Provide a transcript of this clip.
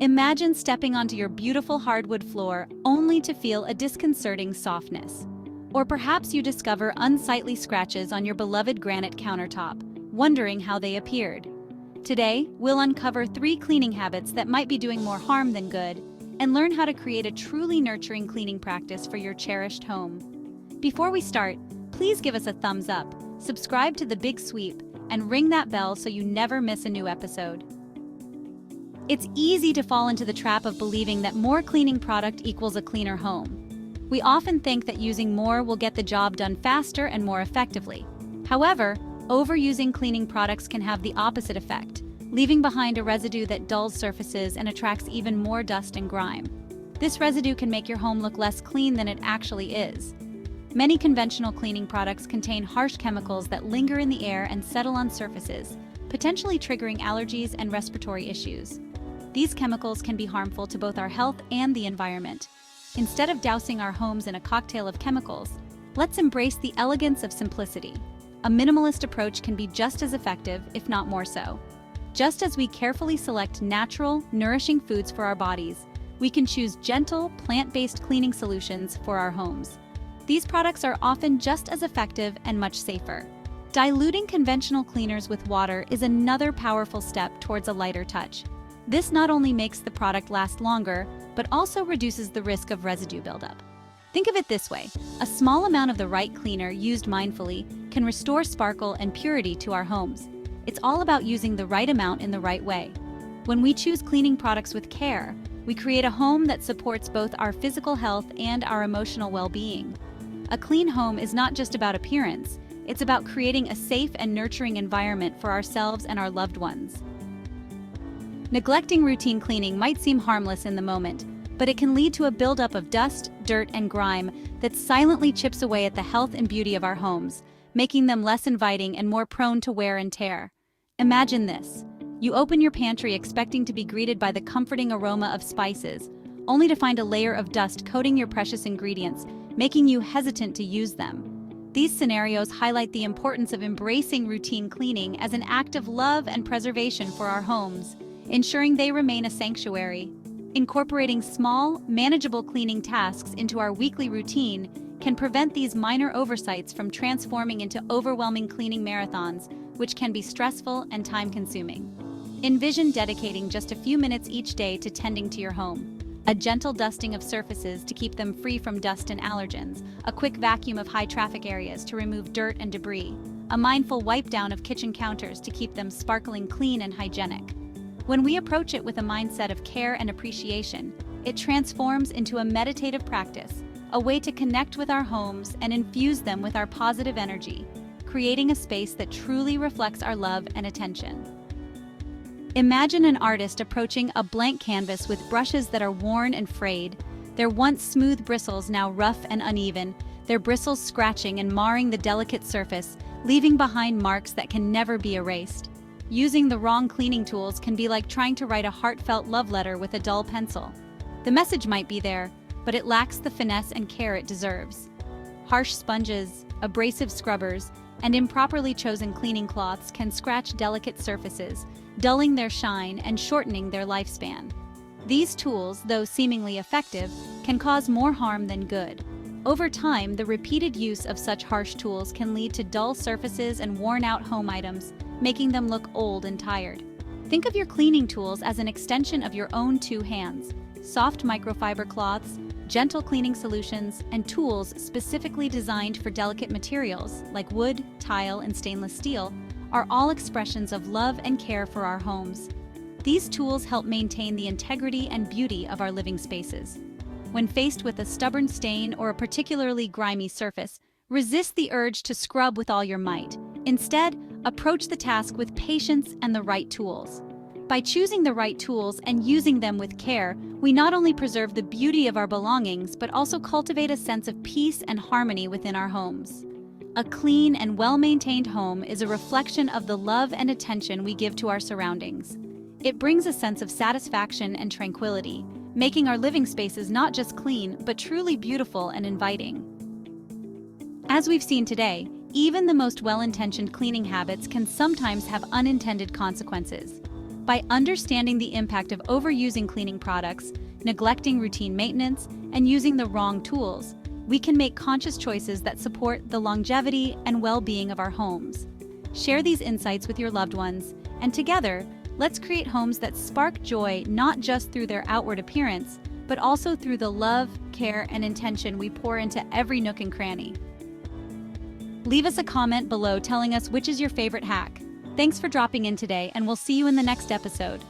Imagine stepping onto your beautiful hardwood floor only to feel a disconcerting softness. Or perhaps you discover unsightly scratches on your beloved granite countertop, wondering how they appeared. Today, we'll uncover 3 cleaning habits that might be doing more harm than good, and learn how to create a truly nurturing cleaning practice for your cherished home. Before we start, please give us a thumbs up, subscribe to The Big Sweep, and ring that bell so you never miss a new episode. It's easy to fall into the trap of believing that more cleaning product equals a cleaner home. We often think that using more will get the job done faster and more effectively. However, overusing cleaning products can have the opposite effect, leaving behind a residue that dulls surfaces and attracts even more dust and grime. This residue can make your home look less clean than it actually is. Many conventional cleaning products contain harsh chemicals that linger in the air and settle on surfaces, potentially triggering allergies and respiratory issues. These chemicals can be harmful to both our health and the environment. Instead of dousing our homes in a cocktail of chemicals, let's embrace the elegance of simplicity. A minimalist approach can be just as effective, if not more so. Just as we carefully select natural, nourishing foods for our bodies, we can choose gentle, plant-based cleaning solutions for our homes. These products are often just as effective and much safer. Diluting conventional cleaners with water is another powerful step towards a lighter touch. This not only makes the product last longer, but also reduces the risk of residue buildup. Think of it this way: a small amount of the right cleaner used mindfully can restore sparkle and purity to our homes. It's all about using the right amount in the right way. When we choose cleaning products with care, we create a home that supports both our physical health and our emotional well-being. A clean home is not just about appearance, it's about creating a safe and nurturing environment for ourselves and our loved ones. Neglecting routine cleaning might seem harmless in the moment, but it can lead to a buildup of dust, dirt, and grime that silently chips away at the health and beauty of our homes, making them less inviting and more prone to wear and tear. Imagine this: you open your pantry expecting to be greeted by the comforting aroma of spices, only to find a layer of dust coating your precious ingredients, making you hesitant to use them. These scenarios highlight the importance of embracing routine cleaning as an act of love and preservation for our homes, ensuring they remain a sanctuary. Incorporating small, manageable cleaning tasks into our weekly routine can prevent these minor oversights from transforming into overwhelming cleaning marathons, which can be stressful and time-consuming. Envision dedicating just a few minutes each day to tending to your home. A gentle dusting of surfaces to keep them free from dust and allergens, a quick vacuum of high-traffic areas to remove dirt and debris, a mindful wipe-down of kitchen counters to keep them sparkling clean and hygienic. When we approach it with a mindset of care and appreciation, it transforms into a meditative practice, a way to connect with our homes and infuse them with our positive energy, creating a space that truly reflects our love and attention. Imagine an artist approaching a blank canvas with brushes that are worn and frayed, their once smooth bristles now rough and uneven, their bristles scratching and marring the delicate surface, leaving behind marks that can never be erased. Using the wrong cleaning tools can be like trying to write a heartfelt love letter with a dull pencil. The message might be there, but it lacks the finesse and care it deserves. Harsh sponges, abrasive scrubbers, and improperly chosen cleaning cloths can scratch delicate surfaces, dulling their shine and shortening their lifespan. These tools, though seemingly effective, can cause more harm than good. Over time, the repeated use of such harsh tools can lead to dull surfaces and worn-out home items, making them look old and tired. Think of your cleaning tools as an extension of your own 2 hands. Soft microfiber cloths, gentle cleaning solutions, and tools specifically designed for delicate materials like wood, tile, and stainless steel are all expressions of love and care for our homes. These tools help maintain the integrity and beauty of our living spaces. When faced with a stubborn stain or a particularly grimy surface, resist the urge to scrub with all your might. Instead, approach the task with patience and the right tools. By choosing the right tools and using them with care, we not only preserve the beauty of our belongings, but also cultivate a sense of peace and harmony within our homes. A clean and well-maintained home is a reflection of the love and attention we give to our surroundings. It brings a sense of satisfaction and tranquility, making our living spaces not just clean, but truly beautiful and inviting. As we've seen today, even the most well-intentioned cleaning habits can sometimes have unintended consequences. By understanding the impact of overusing cleaning products, neglecting routine maintenance, and using the wrong tools, we can make conscious choices that support the longevity and well-being of our homes. Share these insights with your loved ones, and together, let's create homes that spark joy not just through their outward appearance, but also through the love, care, and intention we pour into every nook and cranny. Leave us a comment below telling us which is your favorite hack. Thanks for dropping in today, and we'll see you in the next episode.